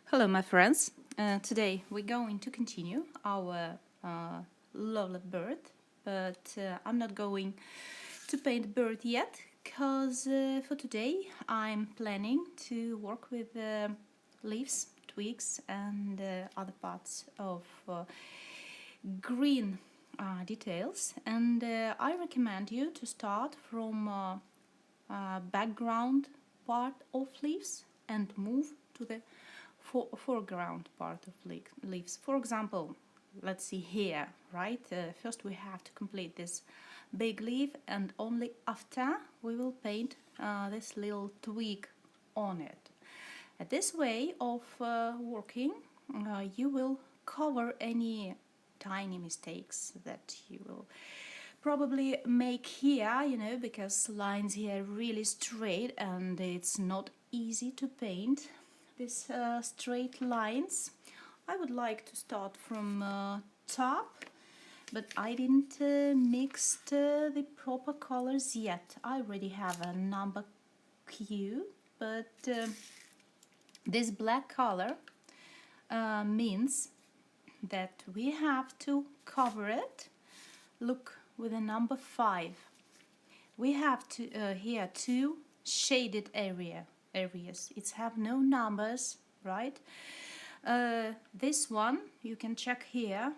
Hello, my friends. Today we're going to continue our lovely bird, but I'm not going to paint bird yet because for today I'm planning to work with leaves, twigs, and other parts of green details. And I recommend you to start from background part of leaves and move to the foreground part of leaves. For example, let's see here, right? First we have to complete this big leaf, and only after we will paint this little twig on it. This way of working, you will cover any tiny mistakes that you will probably make here, because lines here are really straight and it's not easy to paint these straight lines. I would like to start from top, but I didn't mix the proper colors yet. I already have a number Q, but this black color means that we have to cover it. Look, with a number 5. We have to here two shaded areas. It have no numbers, right? This one you can check here.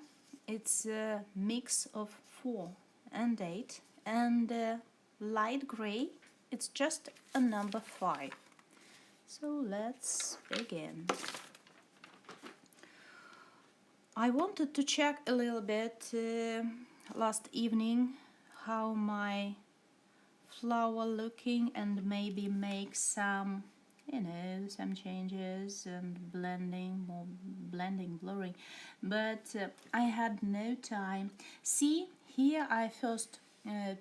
It's a mix of 4 and 8, and light gray. It's just a number 5. So let's begin. I wanted to check a little bit last evening how my flower looking and maybe make some some changes and blending, blurring, but I had no time. See, here I first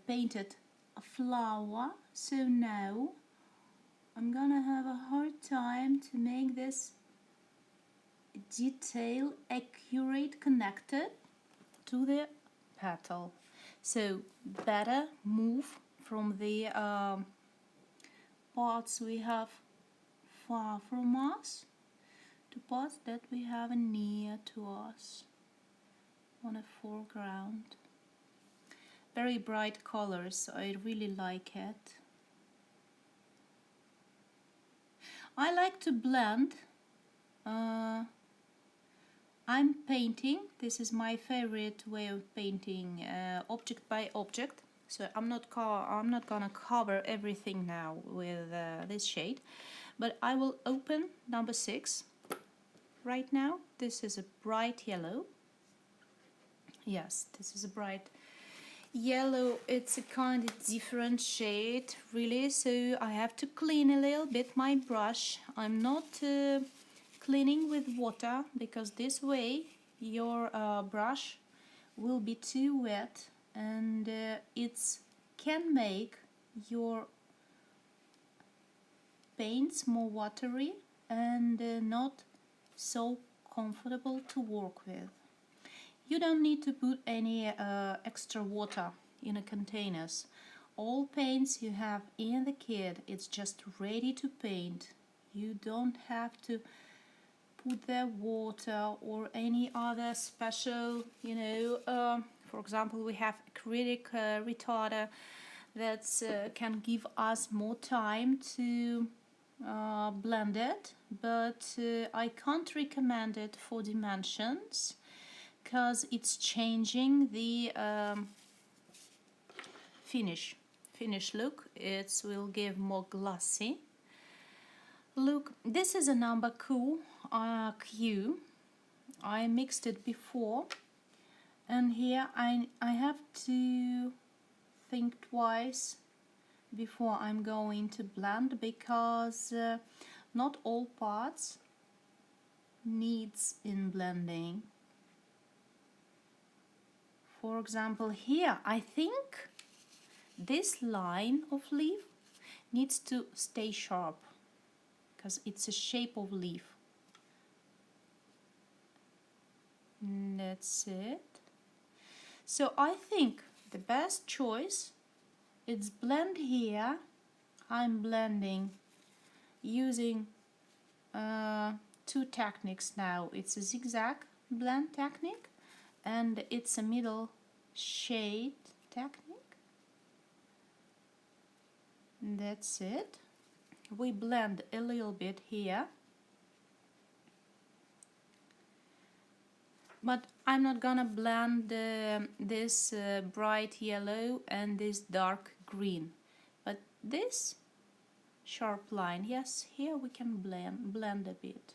painted a flower, so now I'm gonna have a hard time to make this detail accurate connected to the petal. So better move from the parts we have far from us to parts that we have near to us on a foreground. Very bright colors, I really like it. I like to blend. I'm painting. This is my favorite way of painting, object by object. So I'm not gonna cover everything now with this shade, but I will open number 6 right now. This is a bright yellow. Yes, this is a bright yellow. It's a kind of different shade, really. So I have to clean a little bit my brush. I'm not cleaning with water, because this way your brush will be too wet, and it can make your paints more watery and not so comfortable to work with. You don't need to put any extra water in the containers. All paints you have in the kit, it's just ready to paint. You don't have to put there water or any other special, for example, we have acrylic retarder that can give us more time to blend it, but I can't recommend it for dimensions because it's changing the finish look. It will give more glossy look. This is a number Q. I mixed it before, and here I have to think twice before I'm going to blend, because not all parts needs in blending. For example, here I think this line of leaf needs to stay sharp because it's a shape of leaf. That's it. So I think the best choice is blend here. I'm blending using two techniques now. It's a zigzag blend technique and it's a middle shade technique. That's it. We blend a little bit here, but I'm not gonna blend this bright yellow and this dark green, but this sharp line, yes, here we can blend a bit.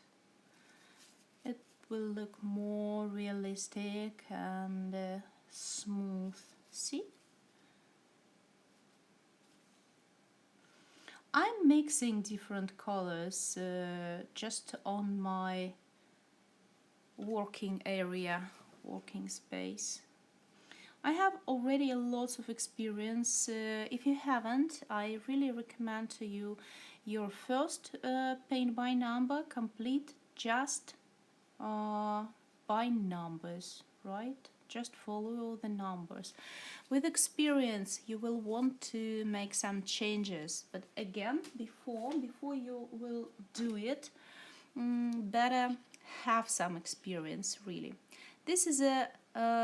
It will look more realistic and smooth. See? I'm mixing different colors just on my working area, working space. I have already lots of experience. If you haven't, I really recommend to you your first paint by number, complete just by numbers, right? Just follow all the numbers. With experience, you will want to make some changes. But again, before you will do it, better have some experience, really. This is a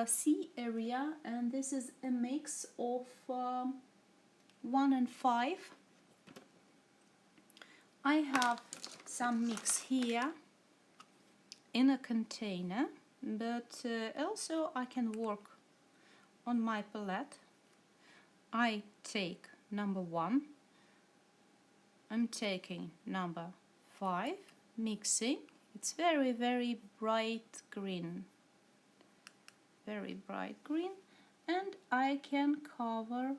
C area, and this is a mix of 1 and 5. I have some mix here in a container, but also I can work on my palette. I take number 1, I'm taking number 5, mixing. It's very, very bright green, very bright green, and I can cover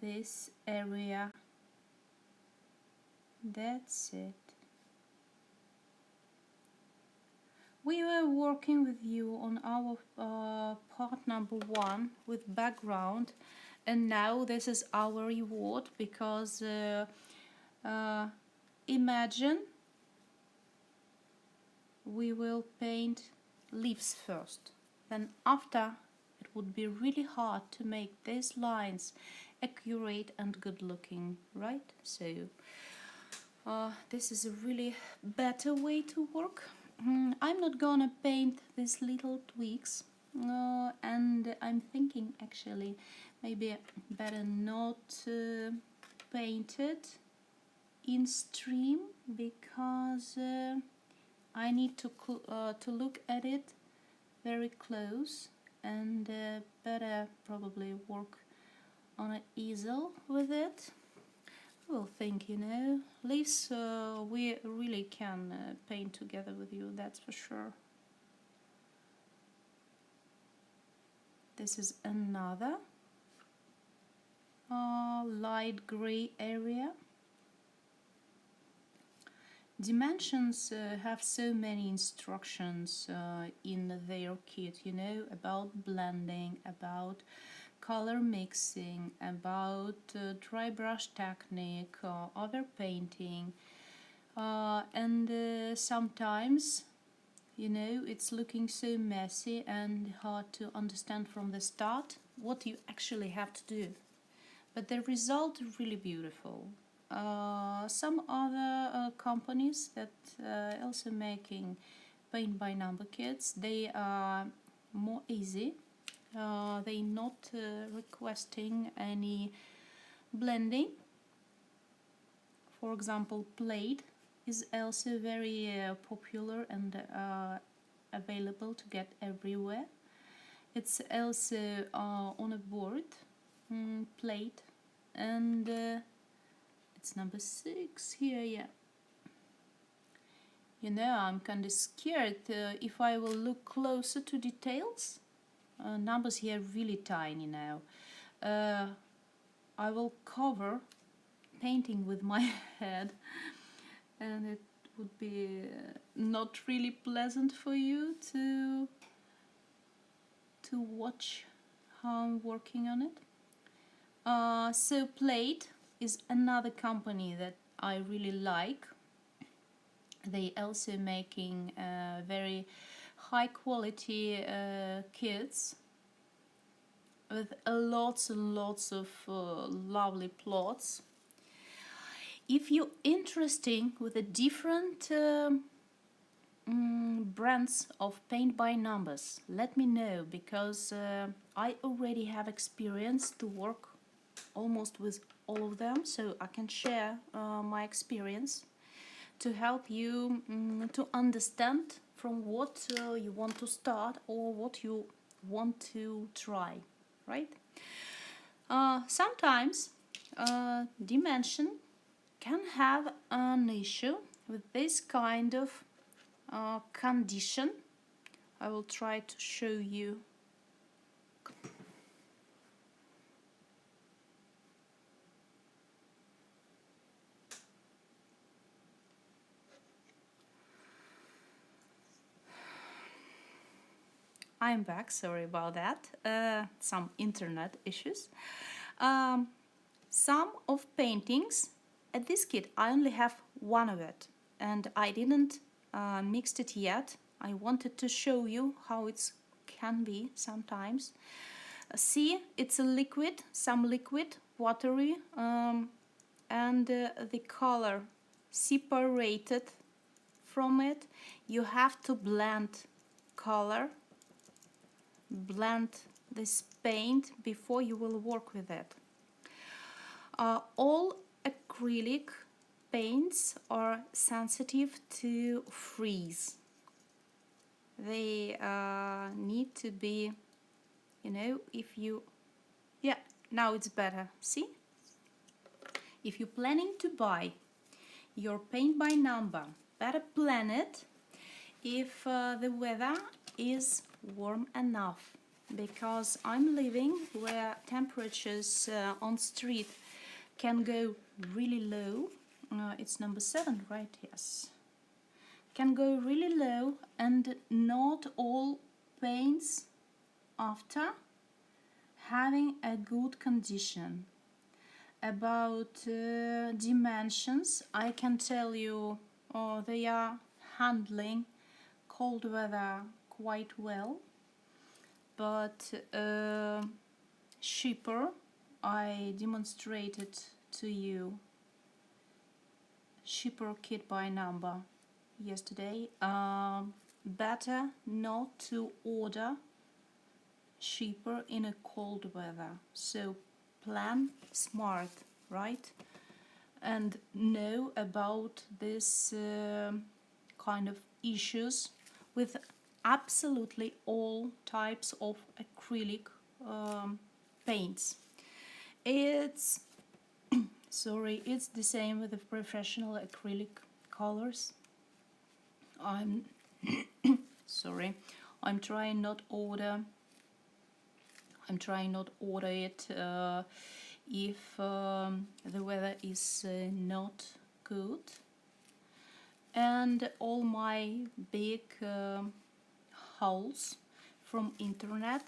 this area. That's it. We were working with you on our part number 1 with background, and now this is our reward, because imagine we will paint leaves first, then after it would be really hard to make these lines accurate and good looking, right? So this is a really better way to work. I'm not gonna paint these little tweaks, and I'm thinking actually maybe better not paint it in stream, because I need to look at it very close, and better probably work on an easel with it. Well, think, you know, leaves we really can paint together with you, that's for sure. This is another light gray area. Dimensions have so many instructions in their kit, you know, about blending, about color mixing, about dry brush technique, overpainting, and sometimes, you know, it's looking so messy and hard to understand from the start what you actually have to do. But the result is really beautiful. Some other companies that also making paint by number kits, they are more easy. They not requesting any blending. For example, Plate is also very popular and available to get everywhere. It's also on a board, Plate, and it's number 6 here, yeah. You know, I'm kind of scared if I will look closer to details. Numbers here really tiny now. I will cover painting with my head, and it would be not really pleasant for you to watch how I'm working on it. So Plate is another company that I really like. They also making very high quality kits with lots and lots of lovely plots. If you're interested with a different brands of paint by numbers? Let me know, because I already have experience to work almost with all of them, so I can share my experience to help you to understand from what you want to start or what you want to try, right? Sometimes dimension can have an issue with this kind of condition. I will try to show you. I'm back, sorry about that, some internet issues. Some of paintings, at this kit I only have one of it, and I didn't mixed it yet. I wanted to show you how it can be sometimes. See, it's a liquid, some liquid, watery, and the color separated from it. You have to blend color, blend this paint before you will work with it. All acrylic paints are sensitive to freeze. They need to be, you know, if you, yeah, now it's better, see? If you're planning to buy your paint by number, better plan it if the weather is warm enough, because I'm living where temperatures on street can go really low. It's number 7, right? Yes. Can go really low, and not all paints after having a good condition. About dimensions, I can tell you they are handling cold weather quite well, but cheaper, I demonstrated to you cheaper kit by number yesterday. Better not to order cheaper in a cold weather, so plan smart, right? And know about this kind of issues with absolutely all types of acrylic paints. It's sorry, it's the same with the professional acrylic colors. I'm sorry, I'm trying not order it if the weather is not good. And all my big hauls from internet,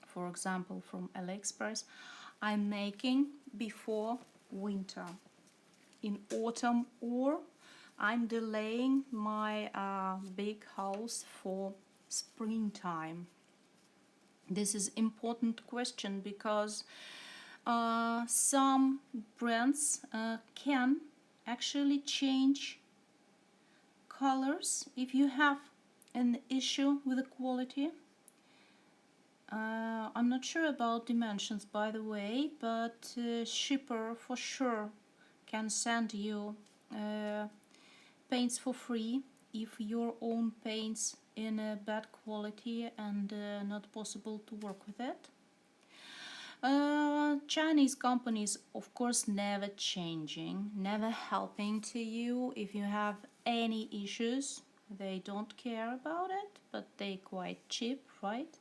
for example from AliExpress, I'm making before winter, in autumn, or I'm delaying my big hauls for springtime. This is important question, because some brands can actually change colors if you have an issue with the quality. I'm not sure about dimensions, by the way, but shipper for sure can send you paints for free if your own paints in a bad quality and not possible to work with it. Chinese companies, of course, never changing, never helping to you if you have any issues. They don't care about it, but they quite cheap, right?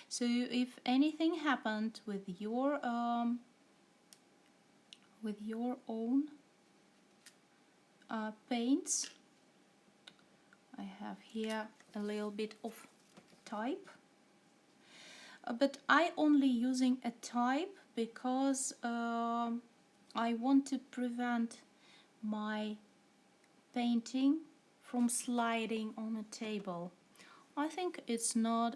So if anything happened with your own paints, I have here a little bit of type, but I only using a type because I want to prevent my painting from sliding on a table. I think it's not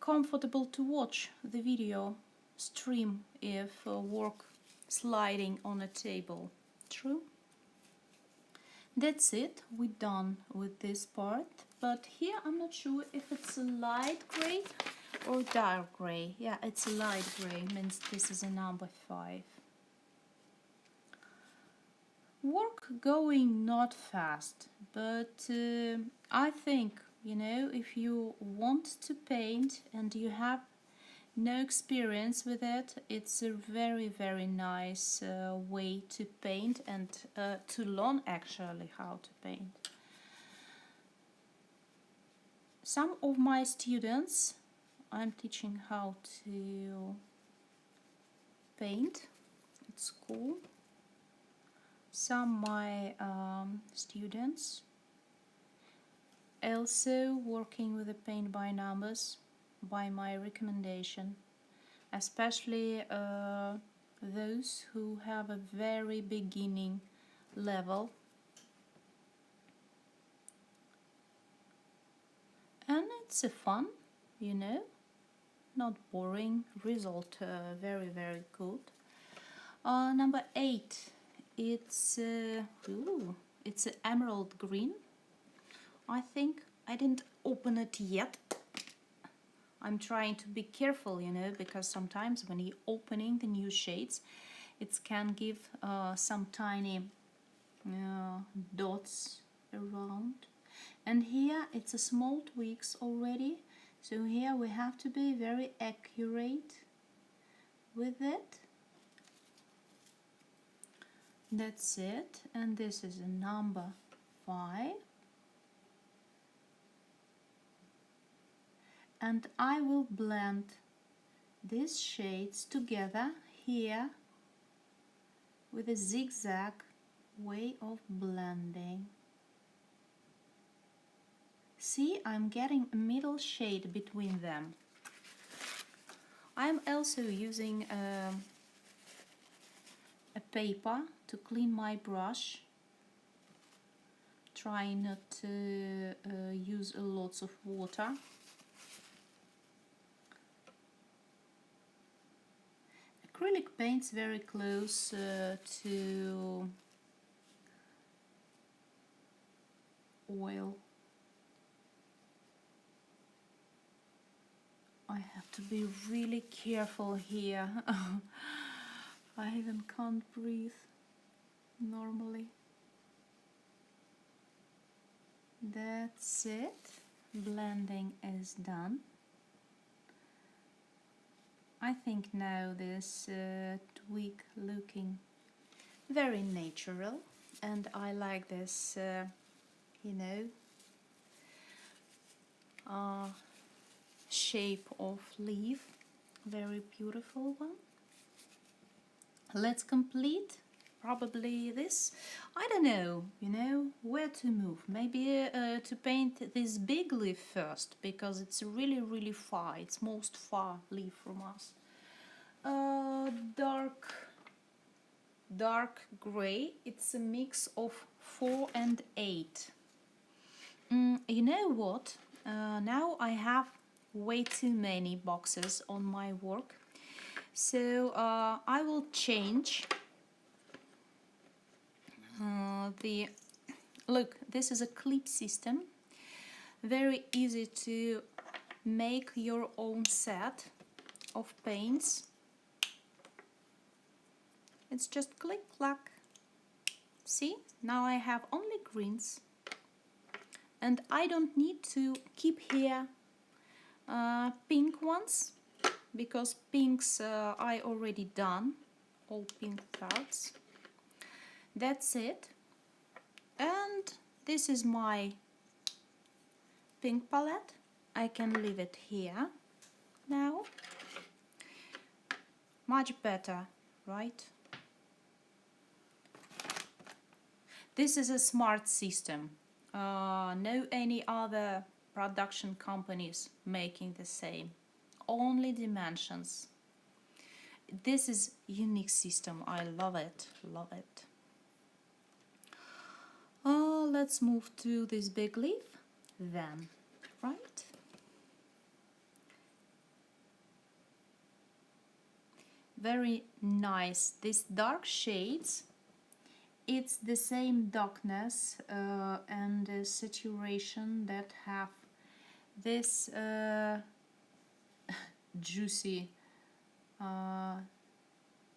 comfortable to watch the video stream if work sliding on a table. True? That's it. We're done with this part. But here I'm not sure if it's a light gray or dark gray. Yeah, it's a light gray, means this is a number 5. Work going not fast, but I think, you know, if you want to paint and you have no experience with it, it's a very, very nice way to paint and to learn actually how to paint. Some of my students, I'm teaching how to paint at school. Some my students also working with the paint by numbers by my recommendation, especially those who have a very beginning level. And it's a fun, you know, not boring, result very, very good. Number 8, it's an emerald green. I think I didn't open it yet. I'm trying to be careful, you know, because sometimes when you're opening the new shades, it can give some tiny dots around. And here it's a small tweaks already, so here we have to be very accurate with it. That's it, and this is a number 5. And I will blend these shades together here with a zigzag way of blending. See, I'm getting a middle shade between them. I'm also using a paper to clean my brush. Try not to use a lot of water. Acrylic paint's very close to oil. I have to be really careful here. I even can't breathe normally. That's it. Blending is done. I think now this twig looking very natural, and I like this, you know, shape of leaf. Very beautiful one. Let's complete probably this. I don't know, you know, where to move. Maybe to paint this big leaf first, because it's really, really far. It's most far leaf from us. Dark gray. It's a mix of 4 and 8. You know what? Now I have way too many boxes on my work, so I will change look, this is a clip system, very easy to make your own set of paints. It's just click clack. See, now I have only greens, and I don't need to keep here pink ones, because pinks I already done, all pink parts. That's it. And this is my pink palette. I can leave it here now. Much better, right? This is a smart system. No any other production companies making the same. Only dimensions. This is unique system. I love it. Love it. Let's move to this big leaf then, right? very nice. These dark shades, it's the same darkness and saturation that have this juicy,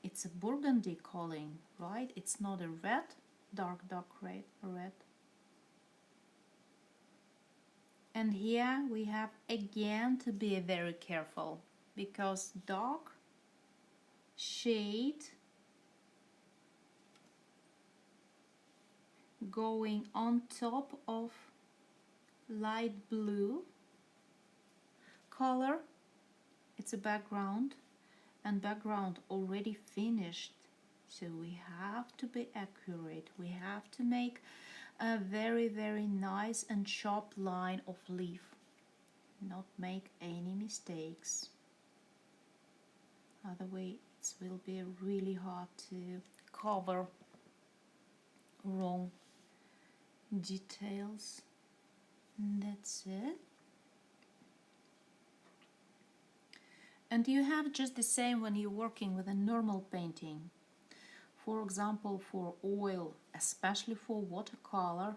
it's a burgundy calling, right? It's not a red, dark red. And here we have again to be very careful, because dark shade going on top of light blue color. It's a background, and background already finished, so we have to be accurate. We have to make a very nice and sharp line of leaf, not make any mistakes, otherwise it will be really hard to cover wrong details. And that's it. And you have just the same when you're working with a normal painting. For example, for oil, especially for watercolor,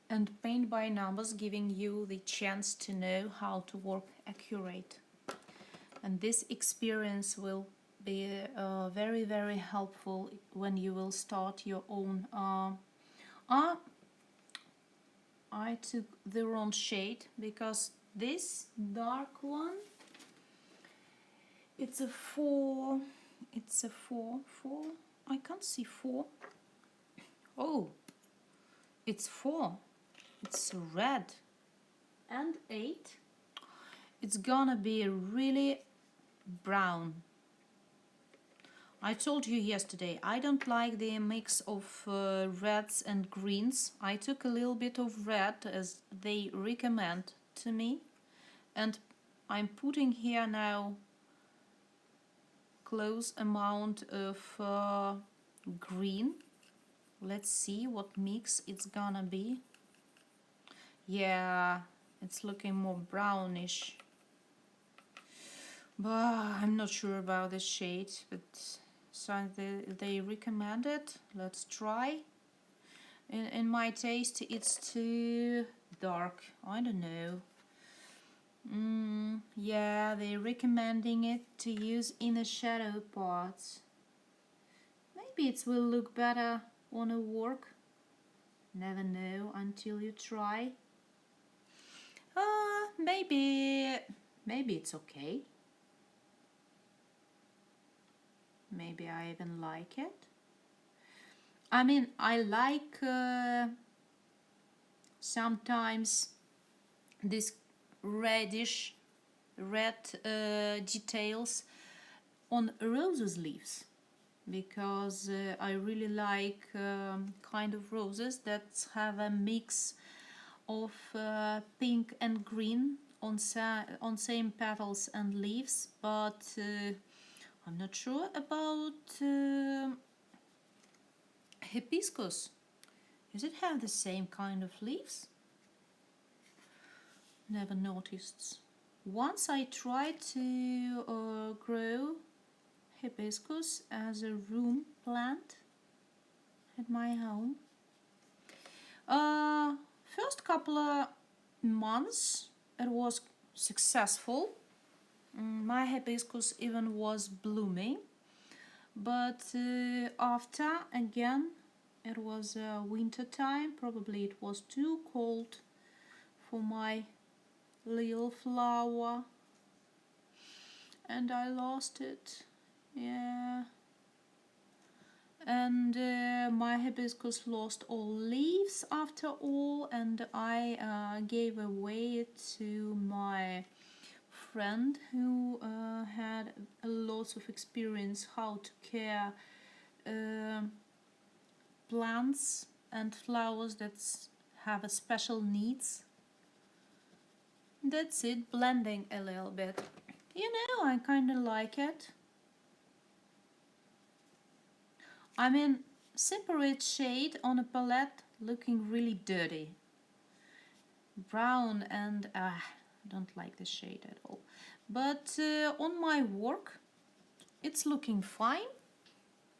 and paint by numbers, giving you the chance to know how to work accurate. And this experience will be very helpful when you will start your own. I took the wrong shade, because this dark one, it's a 4, I can't see 4. Oh, it's 4, it's red, and 8, it's gonna be really brown. I told you yesterday, I don't like the mix of reds and greens. I took a little bit of red as they recommend to me, and I'm putting here now close amount of green. Let's see what mix it's gonna be. Yeah, it's looking more brownish, but I'm not sure about the shade, but so they recommend it. Let's try. In my taste, it's too dark. I don't know. Yeah, they're recommending it to use in the shadow parts. Maybe it will look better on a work. Never know until you try. Maybe it's okay. Maybe I even like it. I mean, I like sometimes this red details on roses leaves, because I really like kind of roses that have a mix of pink and green on same petals and leaves, but I'm not sure about hibiscus. Does it have the same kind of leaves? Never noticed. Once I tried to grow hibiscus as a room plant at my home. First couple of months it was successful. My hibiscus even was blooming, but after again it was winter time. Probably it was too cold for my little flower, and I lost it. Yeah, and my hibiscus lost all leaves after all, and I gave away it to my friend who had a lot of experience how to care plants and flowers that have a special needs. That's it, blending a little bit. You know, I kind of like it. I mean, separate shade on a palette looking really dirty. Brown and I don't like the shade at all. But on my work, it's looking fine.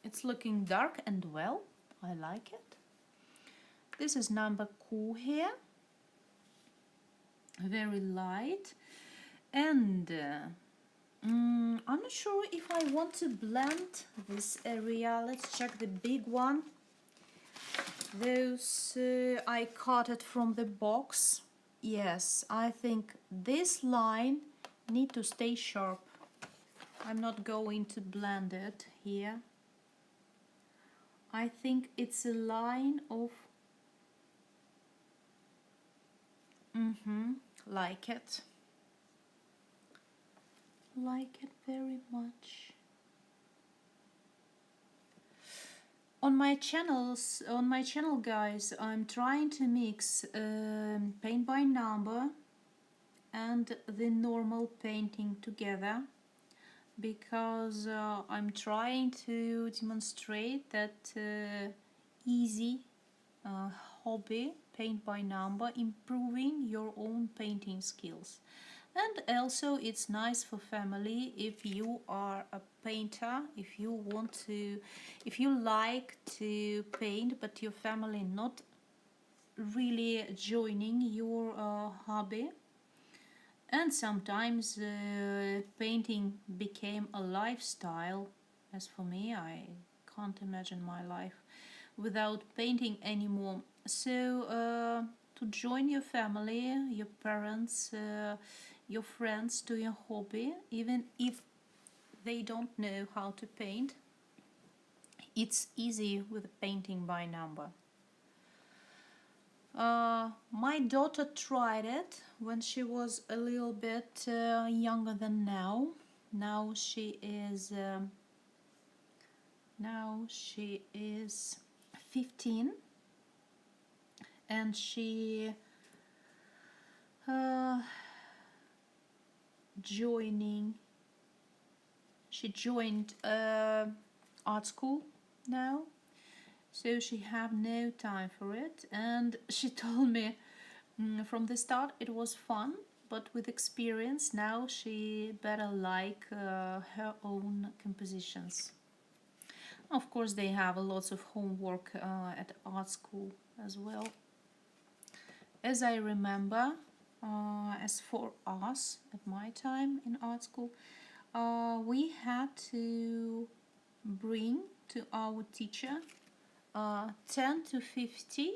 It's looking dark and well. I like it. This is number cool here. Very light. And I'm not sure if I want to blend this area. Let's check the big one. Those I cut it from the box. Yes, I think this line need to stay sharp. I'm not going to blend it here. I think it's a line of like it. Like it very much. On my channel, guys, I'm trying to mix paint by number and the normal painting together, because I'm trying to demonstrate that easy hobby, paint by number, improving your own painting skills. And also it's nice for family if you are a painter, if you like to paint but your family not really joining your hobby. And sometimes painting became a lifestyle. As for me, I can't imagine my life without painting anymore. So to join your family, your parents, your friends to your hobby, even if they don't know how to paint, it's easy with painting by number. My daughter tried it when she was a little bit younger than now. Now she is 15, and she joined art school now, so she have no time for it. And she told me from the start it was fun, but with experience now she better like her own compositions. Of course they have lots of homework at art school as well. As I remember, as for us at my time in art school, we had to bring to our teacher 10 to 15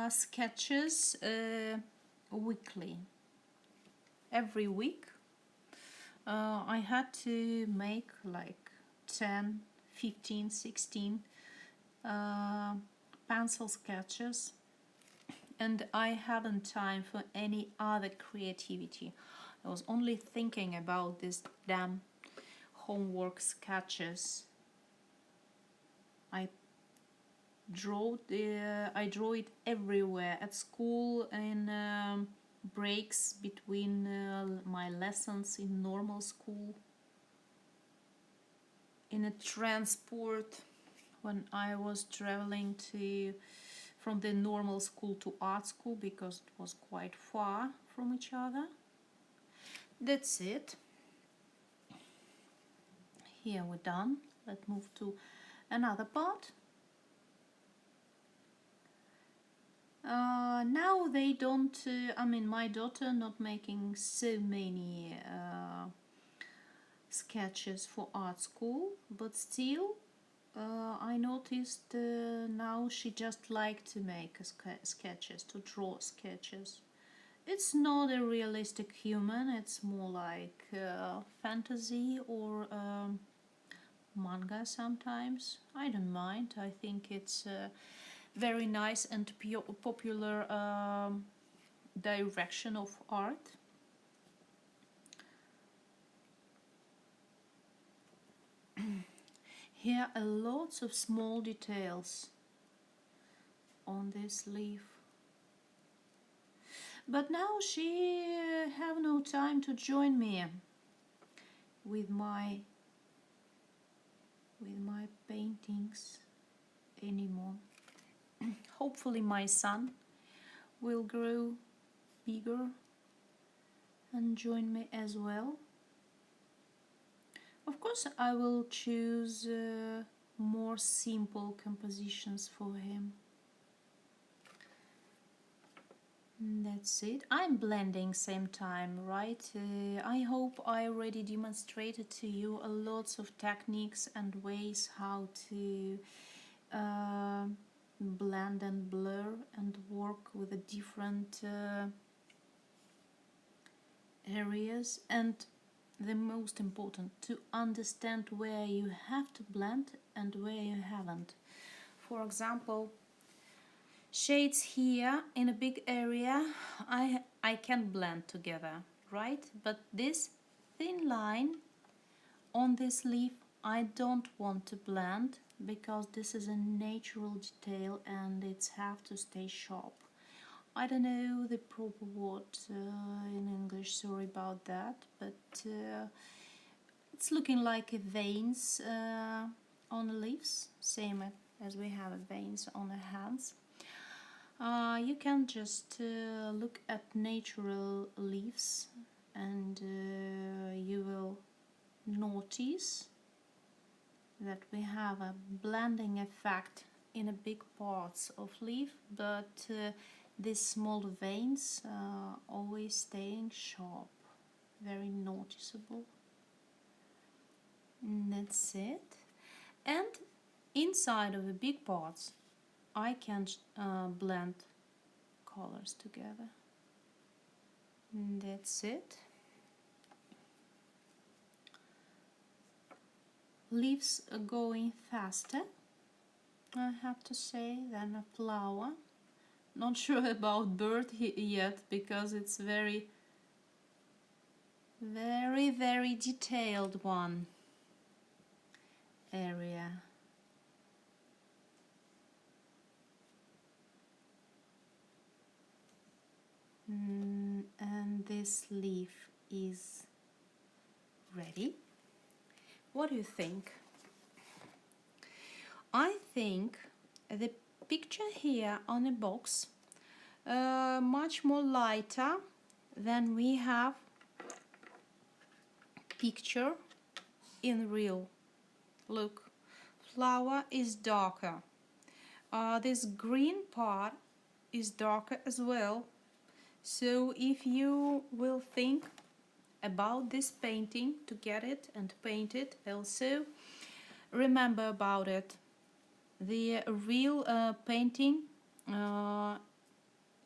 sketches weekly. Every week I had to make like 10, 15, 16 pencil sketches, and I hadn't time for any other creativity. I was only thinking about this damn homework sketches. I draw it everywhere, at school, in breaks between my lessons in normal school, in a transport when I was traveling from the normal school to art school, because it was quite far from each other. That's it. Here we're done. Let's move to another part. Now they don't, my daughter not making so many sketches for art school, but still I noticed now she just liked to make sketches, to draw sketches. It's not a realistic human, it's more like fantasy or manga sometimes. I don't mind. I think it's very nice and popular direction of art. Here are lots of small details on this leaf. But now she have no time to join me with my paintings anymore. Hopefully my son will grow bigger and join me as well. Of course, I will choose more simple compositions for him. That's it. I'm blending same time, right? I hope I already demonstrated to you lots of techniques and ways how to blend and blur and work with the different areas, and the most important, to understand where you have to blend and where you haven't. For example, shades here in a big area I can blend together, right? But this thin line on this leaf I don't want to blend, because this is a natural detail and it's have to stay sharp. I don't know the proper word in English, sorry about that, but it's looking like veins on the leaves, same as we have veins on the hands. You can just look at natural leaves and you will notice that we have a blending effect in a big parts of leaf, but these small veins always staying sharp, very noticeable. And that's it. And inside of the big parts I can blend colors together. And that's it. Leaves are going faster, I have to say, than a flower. Not sure about bird yet, because it's very detailed one area. And this leaf is ready. What do you think? I think the picture here on the box much more lighter than we have picture in real. Look, flower is darker. This green part is darker as well. So if you will think about this painting to get it and paint it, also remember about it. The real painting in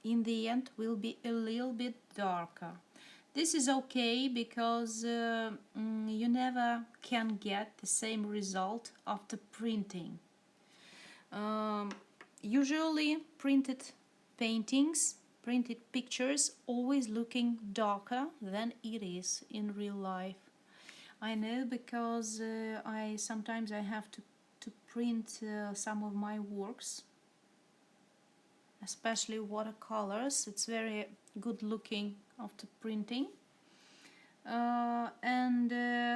the end will be a little bit darker. This is okay, because you never can get the same result after printing. Usually printed paintings, printed pictures always looking darker than it is in real life. I know, because sometimes I have to print some of my works, especially watercolors. It's very good looking after printing. And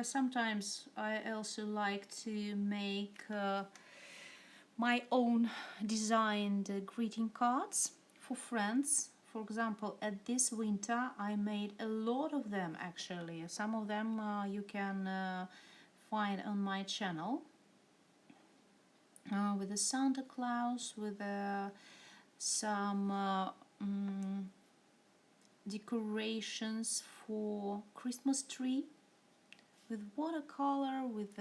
sometimes I also like to make my own designed greeting cards for friends. For example, at this winter I made a lot of them actually. Some of them you can find on my channel. With the Santa Claus, with some decorations for Christmas tree, with watercolor, with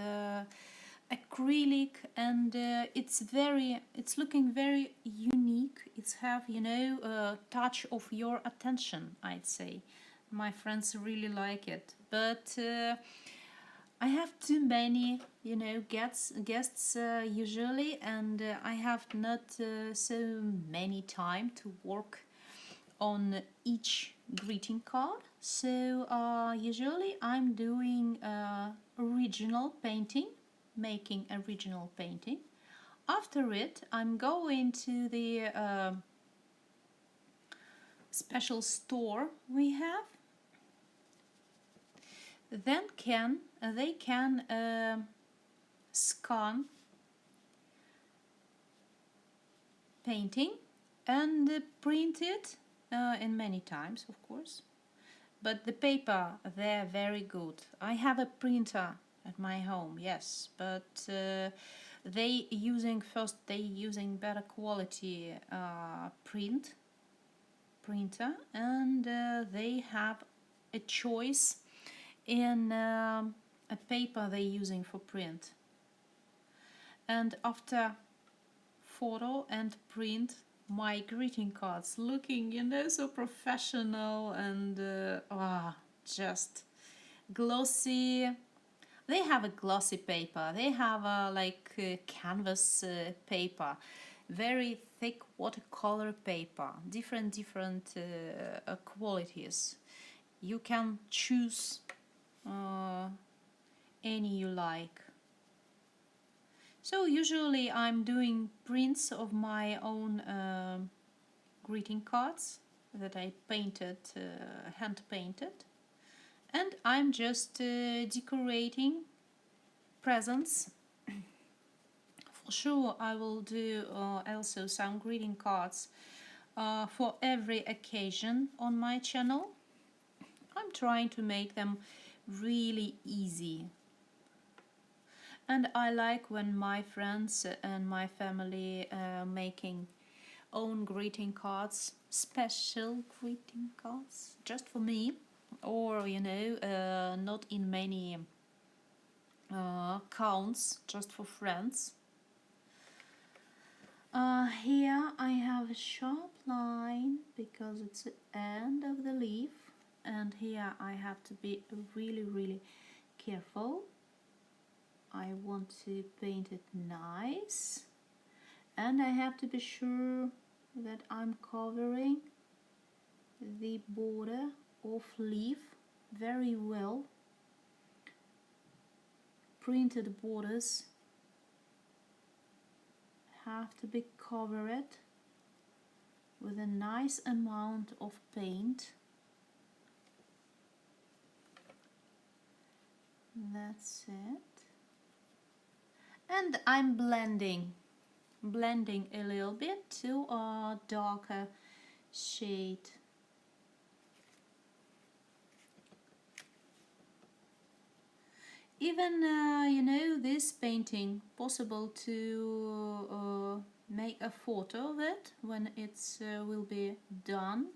acrylic, and it's looking very unique. It's have, you know, a touch of your attention, I'd say. My friends really like it, but I have too many, you know, guests usually, and I have not so many time to work on each greeting card. So usually I'm doing original painting, making original painting. After it, I'm going to the special store we have. Then they can scan painting and print it in many times, of course. But the paper, they're very good. I have a printer at my home, yes, but they using better quality printer, and they have a choice in a paper they're using for print. And after photo and print, my greeting cards looking, so professional and just glossy. They have a glossy paper. They have a canvas paper, very thick watercolor paper, different qualities. You can choose any you like. So usually I'm doing prints of my own greeting cards that I painted, hand painted, and I'm just decorating presents. For sure I will do also some greeting cards for every occasion on my channel. I'm trying to make them really easy. And I like when my friends and my family making own greeting cards, special greeting cards, just for me, or not in many counts, just for friends. Here I have a sharp line because it's the end of the leaf, and here I have to be really careful. I want to paint it nice, and I have to be sure that I'm covering the border of leaf very well. Printed borders have to be covered with a nice amount of paint. That's it. And I'm blending a little bit to a darker shade. Even this painting, possible to make a photo of it when it's will be done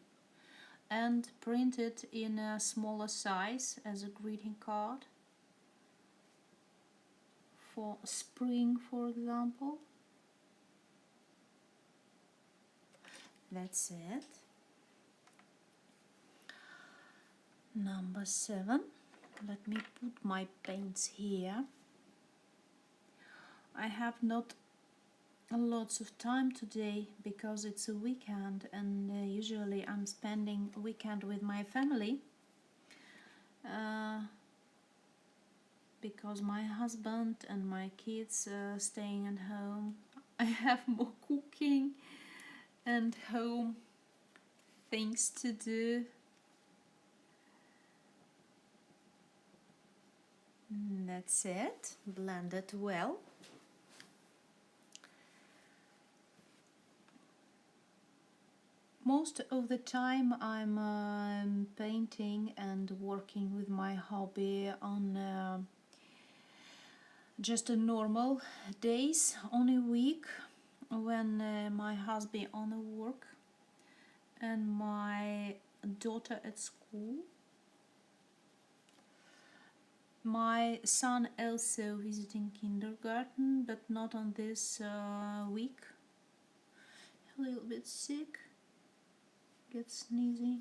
and print it in a smaller size as a greeting card. For spring, for example. That's it. Number 7. Let me put my paints here. I have not lots of time today because it's a weekend, and usually I'm spending a weekend with my family. Because my husband and my kids are staying at home, I have more cooking and home things to do. That's it. Blend it well. Most of the time I'm painting and working with my hobby on just a normal days on a week when my husband on a work and my daughter at school. My son also visiting kindergarten, but not on this week. A little bit sick, gets sneezy,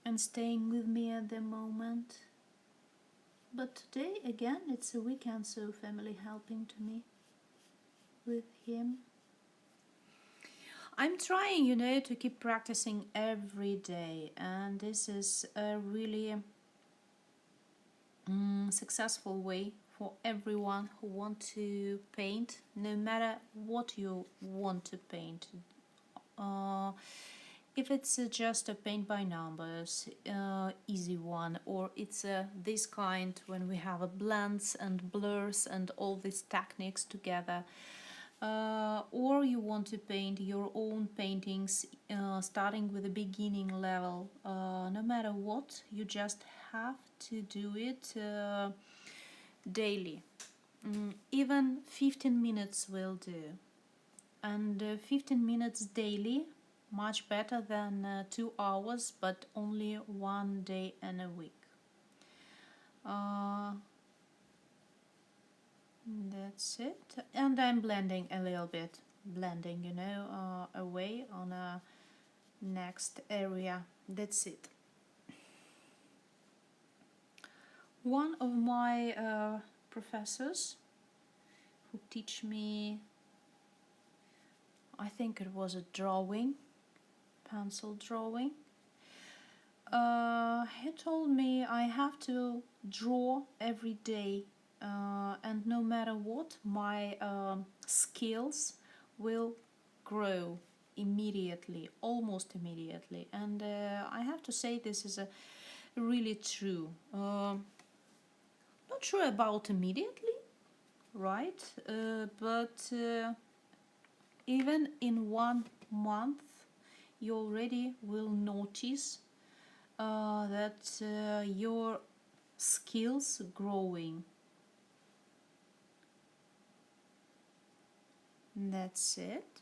and staying with me at the moment. But today again it's a weekend, so family helping to me with him. I'm trying, to keep practicing every day, and this is a really successful way for everyone who want to paint, no matter what you want to paint. If it's just a paint by numbers, easy one, or it's this kind when we have blends and blurs and all these techniques together, or you want to paint your own paintings starting with a beginning level. No matter what, you just have to do it daily. Even 15 minutes will do. And 15 minutes daily, much better than 2 hours, but only 1 day in a week. That's it. And I'm blending a little bit. Blending, you know, away on a next area. That's it. One of my professors who teach me, I think it was a drawing, pencil drawing, he told me I have to draw every day, and no matter what, my skills will grow immediately, almost immediately. And I have to say this is really true. Not sure about immediately, right? But even in 1 month, you already will notice that your skills growing. That's it.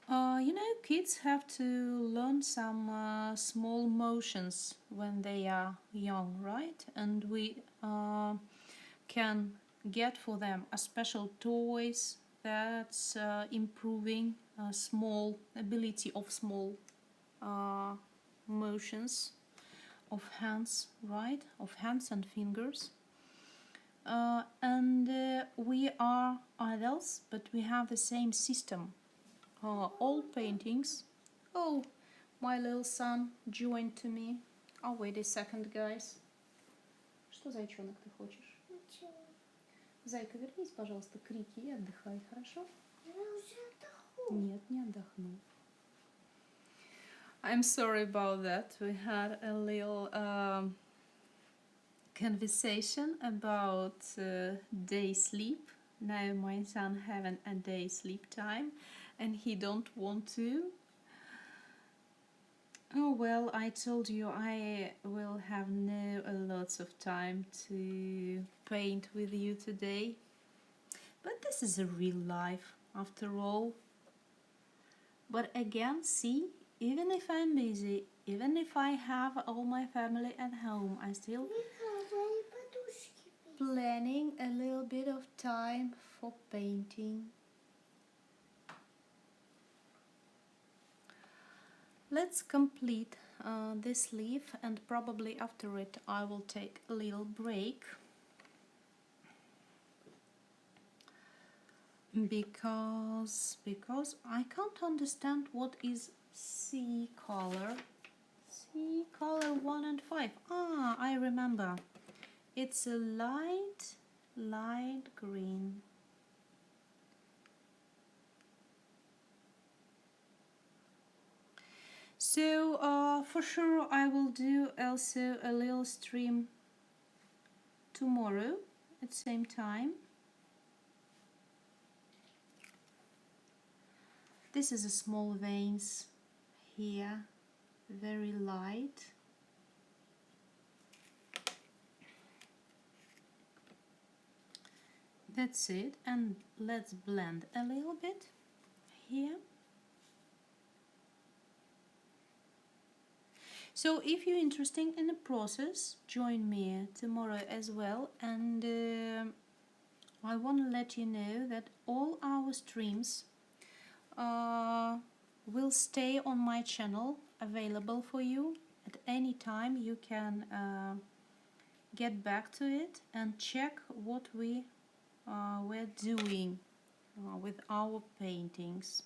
You know, kids have to learn some small motions when they are young, right? And we can get for them a special toys that's improving small ability of small motions of hands, right? Of hands and fingers. And we are adults, but we have the same system. All paintings. Oh, my little son joined to me. Oh, wait a second, guys. Что, зайчонок, ты хочешь? Ничего. Зайка, вернись, пожалуйста, к Рике и отдыхай, хорошо? Я уже отдохну. Нет, не отдохну. I'm sorry about that. We had a little conversation about day sleep. Now my son having a day sleep time and he don't want to. Oh well, I told you I will have no lots of time to paint with you today. But this is a real life after all. But again, see, even if I'm busy, even if I have all my family at home, I still planning a little bit of time for painting. Let's complete this leaf, and probably after it I will take a little break because I can't understand what is C color. C color 1 and 5. Ah, I remember. It's a light green. So for sure I will do also a little stream tomorrow at the same time. This is a small veins here, very light. That's it, and let's blend a little bit here. So if you're interested in the process, join me tomorrow as well, and I want to let you know that all our streams will stay on my channel, available for you at any time. You can get back to it and check what we're doing with our paintings.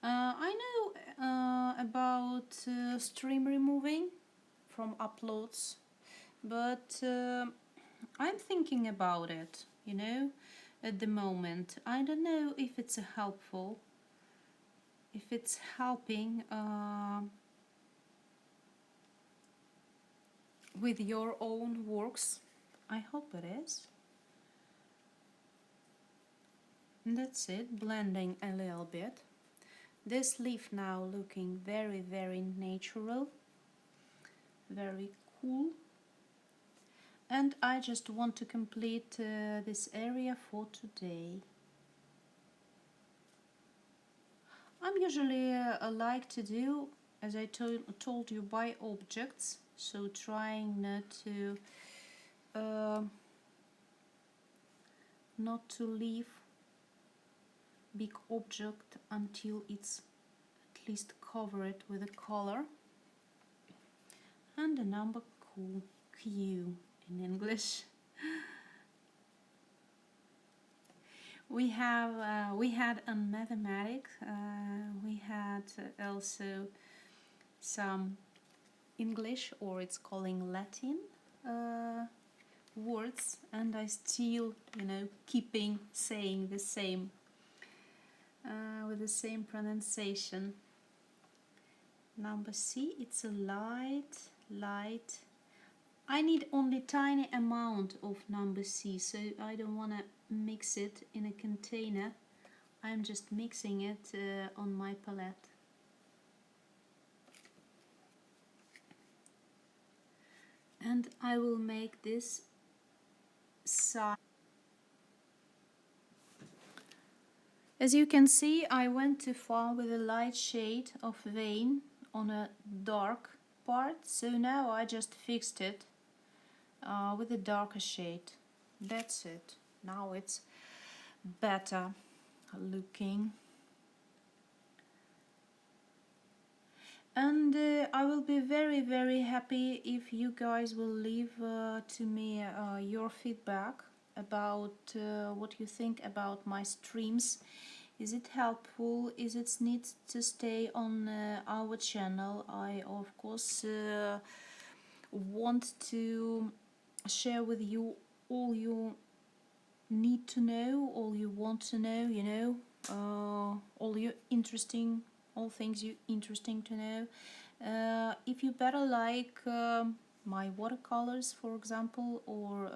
I know about stream removing from uploads, but I'm thinking about it, you know, at the moment. I don't know if it's helpful, if it's helping with your own works. I hope it is. And that's it, blending a little bit. This leaf now looking very, very natural, very cool. And I just want to complete this area for today. I'm usually like to do, as I told you, by objects, so trying not to leave big object until it's at least covered with a color. And the number Q in English. We had a mathematics. We had also some English, or it's calling Latin words, and I still, keeping saying the same with the same pronunciation. Number C, it's a light. I need only tiny amount of number C, so I don't want to mix it in a container. I'm just mixing it on my palette. And I will make this side. As you can see, I went too far with a light shade of vein on a dark part, so now I just fixed it with a darker shade. That's it. Now it's better looking. And I will be very, very happy if you guys will leave to me your feedback about what you think about my streams. Is it helpful? Is it needs to stay on our channel? I of course want to share with you all you need to know, all you want to know, all things you interesting to know. If you better like my watercolors, for example, or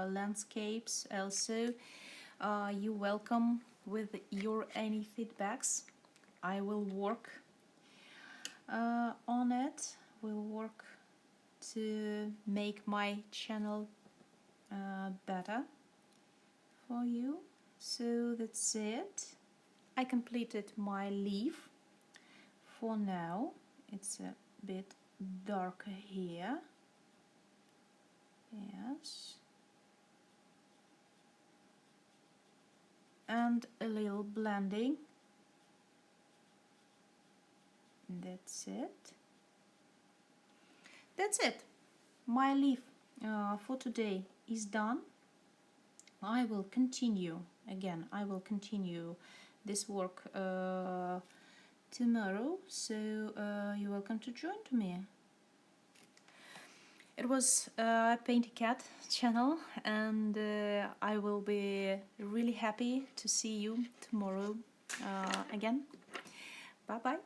landscapes also, you're welcome with your any feedbacks. I will work on it. We'll work to make my channel better for you. So that's it. I completed my leaf. For now, it's a bit darker here. Yes. And a little blending. That's it. That's it. My leaf for today is done. I will continue this work tomorrow, so you're welcome to join me. It was PaintyKat channel, and I will be really happy to see you tomorrow again. Bye bye.